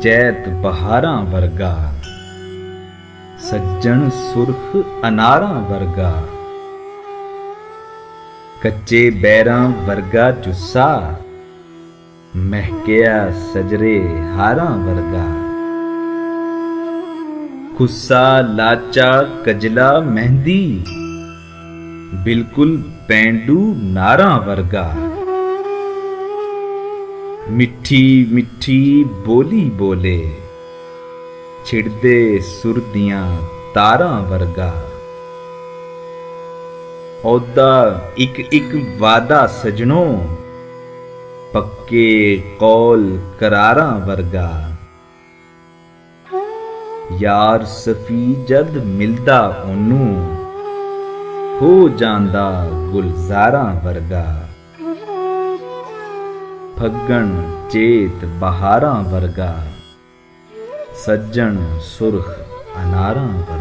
चैत बहारां वर्गा, सज्जन सुर्ख अनारां वर्गा, कच्चे बैरां वर्गा जुस्सा, महकिया सजरे हारां वर्गा। खुस्सा लाचा कजला मेहंदी, बिल्कुल पेंडू नारां वर्गा। मिठी मिठी बोली बोले, छिड़दे सुर दियां तारां वर्गा। औदा इक इक वादा सजनों, पक्के कौल करारां वर्गा। यार सफी जद मिलदा ओनू, हो जांदा गुलजारां वर्गा। फग्गण चेत बहारां वर्गा, सज्जन सुर्ख अनारां वर्गा।